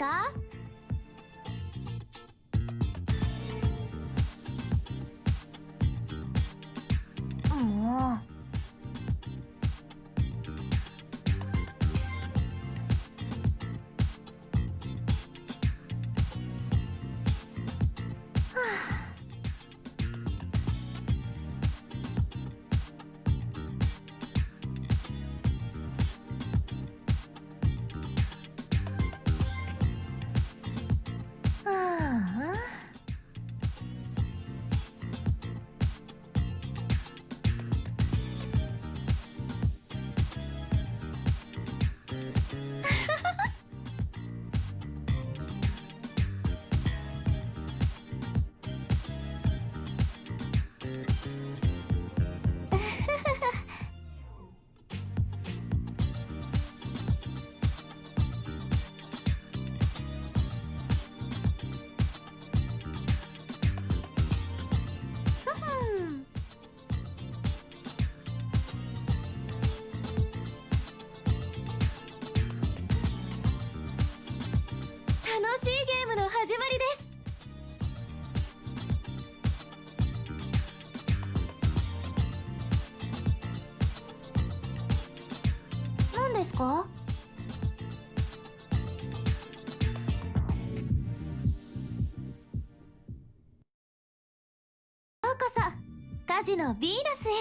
か？もう。楽しいゲームの始まりです。何ですか？ようこそカジノヴィーナスへ。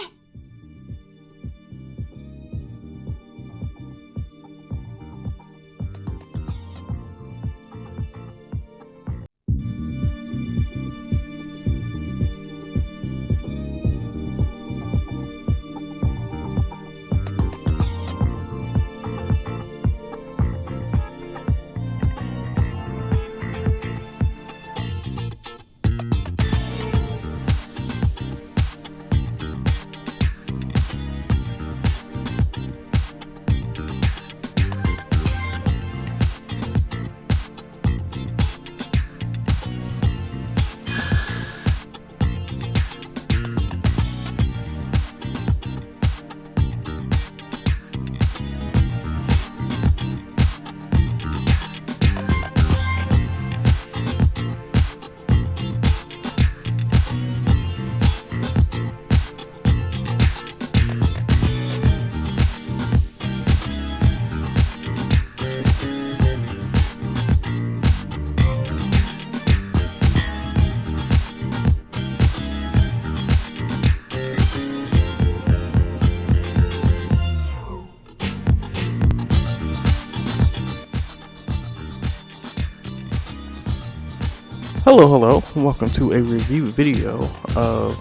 Hello, welcome to a review video of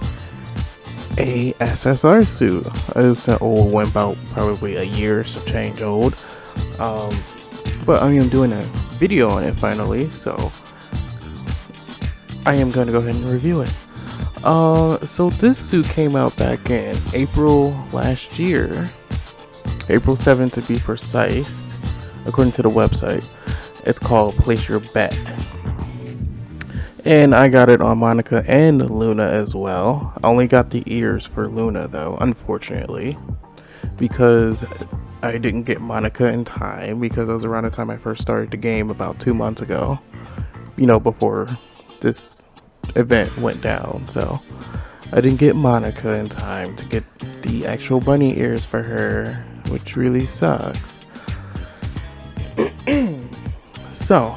a SSR suit. It's an old one, about probably a year or some change old, but I am doing a video on it finally, so I am going to go ahead and review it. So this suit came out back in April last year, April 7th to be precise, according to the website. It's called Place Your Bet. And I got it on Monica and Luna as well. I only got the ears for Luna though, unfortunately, because I didn't get Monica in time, because it was around the time I first started the game about 2 months ago, you know, before this event went down. So I didn't get Monica in time to get the actual bunny ears for her, which really sucks. So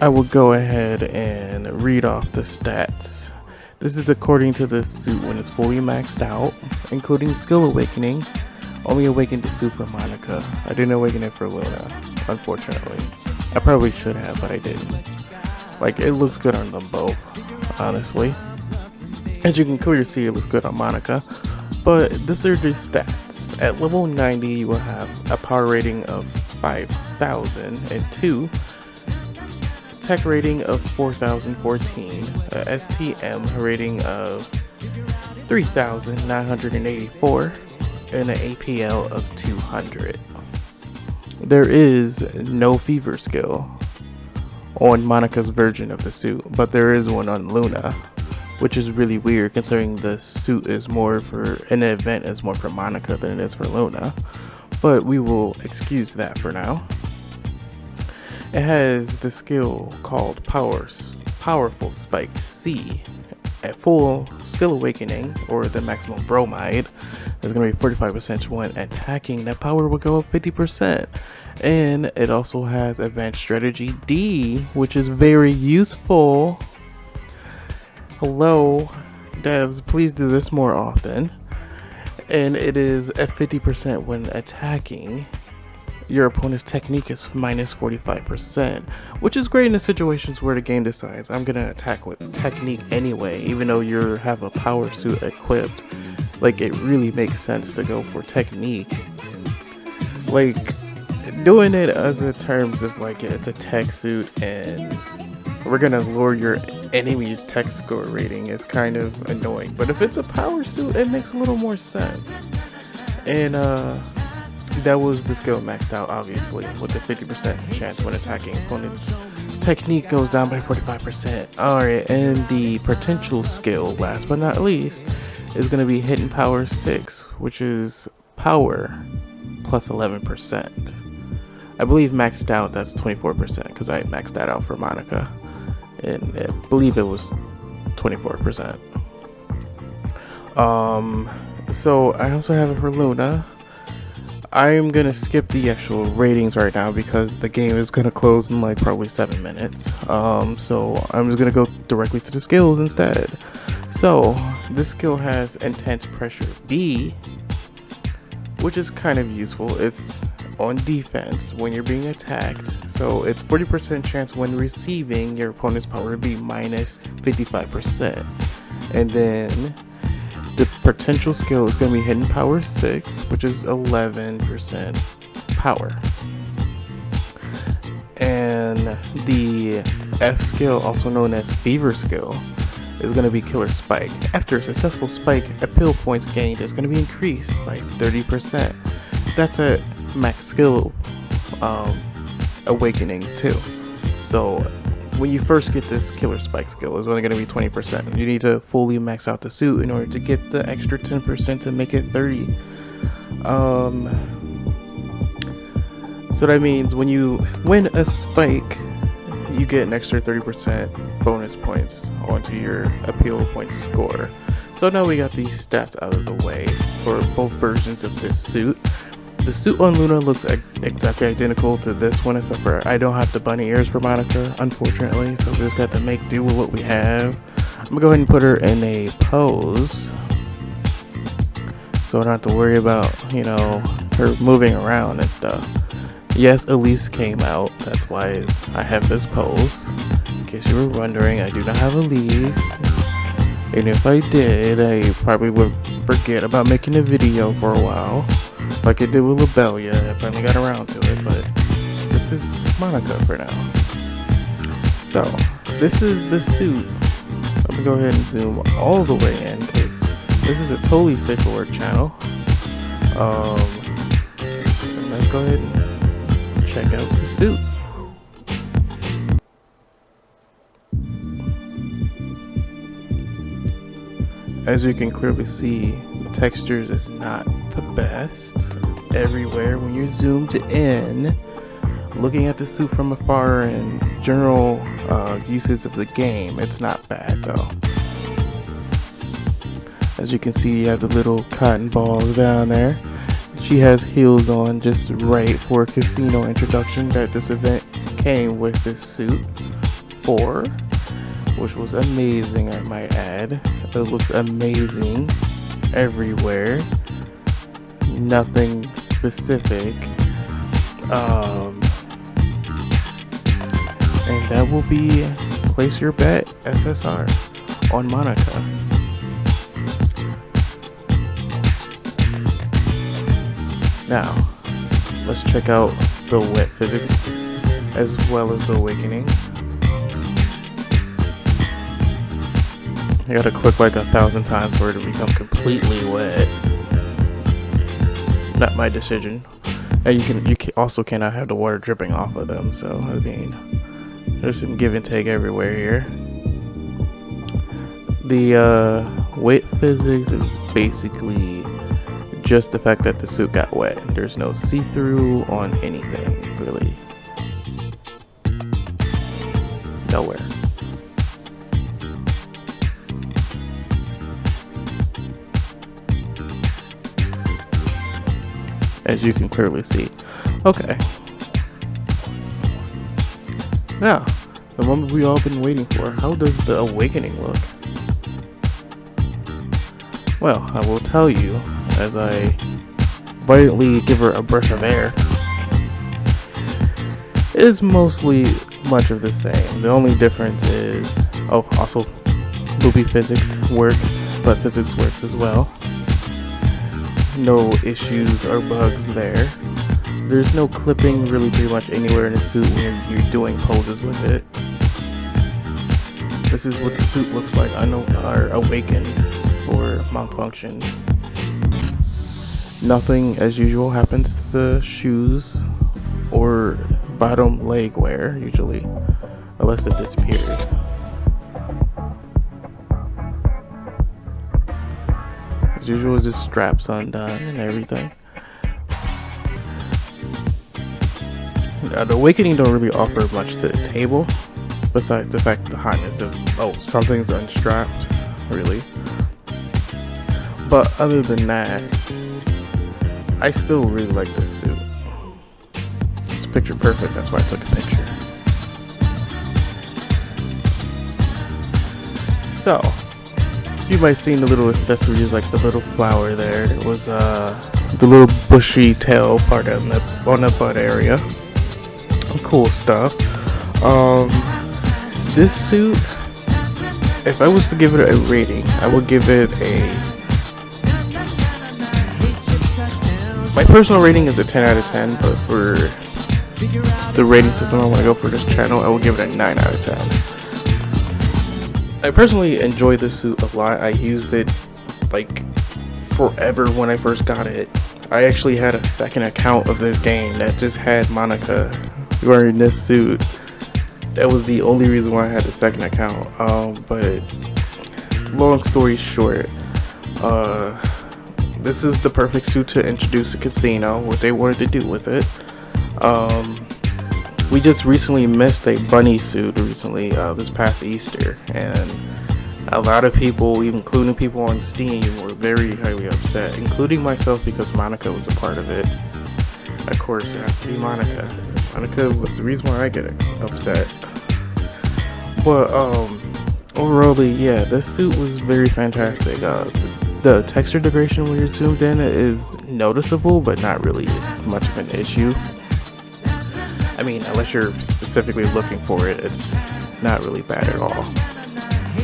I will go ahead and read off the stats. This is according to the suit when it's fully maxed out, including skill awakening. Only awakened the suit for Monica. I didn't awaken it for Luna, unfortunately. I probably should have, but I didn't. Like, it looks good on them both, honestly. As you can clearly see, it looks good on Monica. But these are the stats. At level 90, you will have a power rating of 5,002. Tech rating of 4,014, a STM rating of 3,984, and an APL of 200. There is no fever skill on Monica's version of the suit, but there is one on Luna, which is really weird considering the suit is more for, an event is more for Monica than it is for Luna, but we will excuse that for now. It has the skill called Powerful Spike C. At full skill awakening, or the maximum bromide, is going to be 45% when attacking. That power will go up 50%. And it also has advanced strategy D, which is very useful. Hello, devs, please do this more often. And it is at 50% when attacking. Your opponent's technique is minus 45%, which is great in the situations where the game decides I'm gonna attack with technique anyway, even though you have a power suit equipped. Like, it really makes sense to go for technique. Like, doing it as a terms of like it's a tech suit and we're gonna lower your enemy's tech score rating is kind of annoying. But if it's a power suit, it makes a little more sense. And that was the skill maxed out, obviously, with the 50% chance when attacking opponents. Technique goes down by 45%. Alright, and the potential skill, last but not least, is going to be Hidden Power 6, which is power plus 11%. I believe maxed out, that's 24%, because I maxed that out for Monica. And I believe it was 24%. So I also have it for Luna. I'm gonna skip the actual ratings right now because the game is gonna close in like probably 7 minutes. So I'm just gonna go directly to the skills instead. So this skill has Intense Pressure B, which is kind of useful. It's on defense when you're being attacked. So it's 40% chance when receiving your opponent's power to be minus 55%. And then the potential skill is going to be Hidden Power 6, which is 11% power. And the F skill, also known as Fever skill, is going to be Killer Spike. After a successful spike, appeal points gained is going to be increased by 30%. That's a max skill awakening too. So when you first get this Killer Spike skill, it's only going to be 20%. You need to fully max out the suit in order to get the extra 10% to make it 30. So that means when you win a spike, you get an extra 30% bonus points onto your appeal point score. So now we got these stats out of the way for both versions of this suit. The suit on Luna looks exactly identical to this one, except for I don't have the bunny ears for Monica, unfortunately, so we just got to make do with what we have. I'm gonna go ahead and put her in a pose, so I don't have to worry about, you know, her moving around and stuff. Yes, Elise came out, that's why I have this pose. In case you were wondering, I do not have Elise. And if I did, I probably would forget about making a video for a while. Like I did with Lobelia, I finally got around to it, but this is Monica for now. So, this is the suit. I'm gonna go ahead and zoom all the way in, because this is a totally safe for work channel. And let's go ahead and check out the suit. As you can clearly see, the textures is not the best everywhere when you're zoomed in. Looking at the suit from afar and general uses of the game, it's not bad though. As you can see, you have the little cotton balls down there. She has heels on just right for a casino introduction that this event came with this suit for, which was amazing, I might add. It looks amazing everywhere. Nothing specific. And that will be Place Your Bet SSR on Monica. Now, let's check out the wet physics as well as the awakening. I gotta click like 1,000 times for it to become completely wet. Not my decision. And you also cannot have the water dripping off of them. So I mean, there's some give and take everywhere here. The wet physics is basically just the fact that the suit got wet. There's no see-through on anything really. nowhere. As you can clearly see. Okay. Now, the moment we all been waiting for. How does the awakening look? Well, I will tell you as I violently give her a breath of air. It is mostly much of the same. The only difference is, also loopy physics works, but physics works as well. No issues or bugs there. There's no clipping really pretty much anywhere in the suit when you're doing poses with it. This is what the suit looks like are awakened or malfunctioned. Nothing as usual happens to the shoes or bottom leg wear usually, unless it disappears. As usual, just straps undone and everything. The awakening don't really offer much to the table, besides the fact the hotness of something's unstrapped, really. But other than that, I still really like this suit. It's picture perfect, that's why I took a picture. So, you might have seen the little accessories like the little flower there. It was the little bushy tail part on the butt area. Cool stuff. This suit, if I was to give it a rating, I would give it my personal rating is a 10 out of 10, but for the rating system I want to go for this channel, I will give it a 9 out of 10. I personally enjoy this suit a lot. I used it like forever when I first got it. I actually had a second account of this game that just had Monica wearing this suit. That was the only reason why I had a second account. But long story short, this is the perfect suit to introduce a casino, what they wanted to do with it. We just recently missed a bunny suit this past Easter, and a lot of people, including people on Steam, were very highly upset, including myself, because Monica was a part of it. Of course, it has to be Monica. Monica was the reason why I get upset. But overall, yeah, this suit was very fantastic. The texture degradation when you're zoomed in is noticeable, but not really much of an issue. I mean, unless you're specifically looking for it, it's not really bad at all.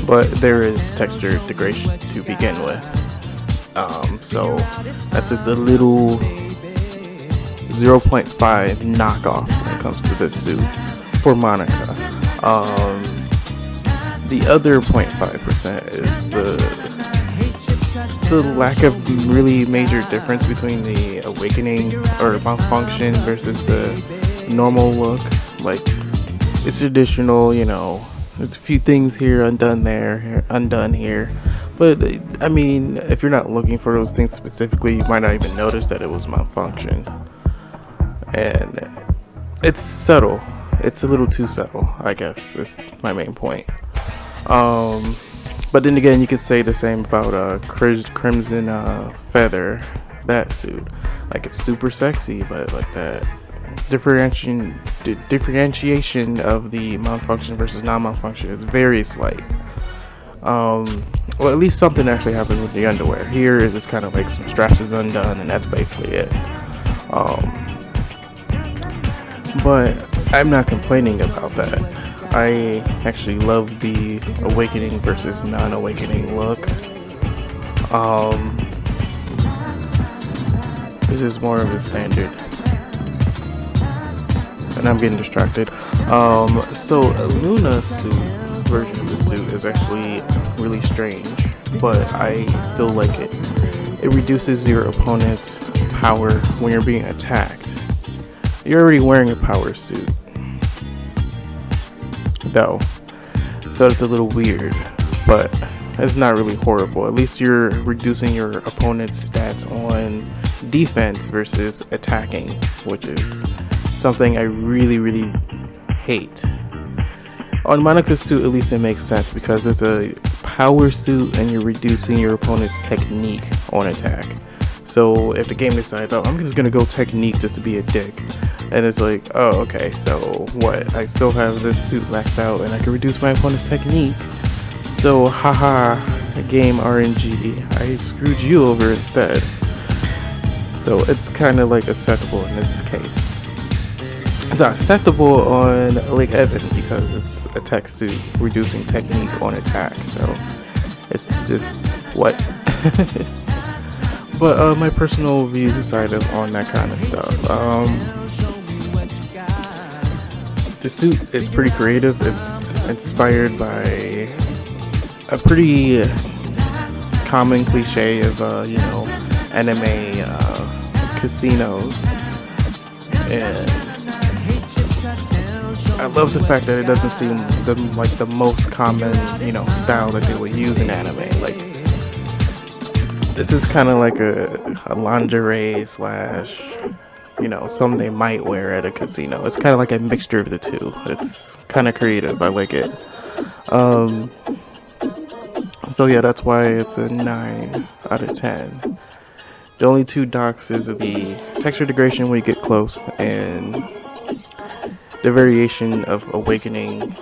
But there is texture degradation to begin with. So that's just a little 0.5 knockoff when it comes to this suit for Monica. The other 0.5% is the lack of really major difference between the awakening or malfunction versus the normal look. Like, it's traditional, there's a few things here undone there, undone here. But I mean, if you're not looking for those things specifically, you might not even notice that it was malfunction. And it's subtle. It's a little too subtle, I guess, is my main point. But then again, you could say the same about Crimson Feather, that suit. Like, it's super sexy, but like that differentiation of the malfunction versus non-malfunction is very slight. Well, at least something actually happens with the underwear. Here is just kind of like some straps is undone, and that's basically it. But I'm not complaining about that. I actually love the awakening versus non-awakening look. This is more of a standard. And I'm getting distracted. So Luna's version of the suit is actually really strange, but I still like it. It reduces your opponent's power when you're being attacked. You're already wearing a power suit, though, so it's a little weird, but it's not really horrible. At least you're reducing your opponent's stats on defense versus attacking, which is something I really hate. On Monica's suit, at least it makes sense because it's a power suit and you're reducing your opponent's technique on attack. So if the game decides, oh, I'm just gonna go technique just to be a dick, and it's like, oh, okay, so what? I still have this suit maxed out and I can reduce my opponent's technique. So haha, game RNG, I screwed you over instead. So it's kind of like acceptable in this case. It's not acceptable on Lake Evan because it's a tech suit reducing technique on attack. So it's just what. But my personal views aside on that kind of stuff. The suit is pretty creative. It's inspired by a pretty common cliche of anime casinos, and I love the fact that it doesn't seem like the most common style that they would use in anime. Like, this is kind of like a lingerie slash something they might wear at a casino. It's kind of like a mixture of the two. It's kind of creative. I like it. So yeah, that's why it's a 9 out of 10. The only two docks is the texture degradation when you get close and the variation of awakening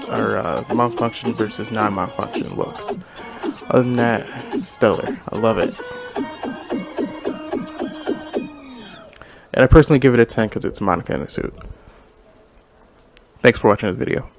or malfunction versus non-malfunction looks. Other than that, stellar. I love it. And I personally give it a 10 because it's Monica in a suit. Thanks for watching this video.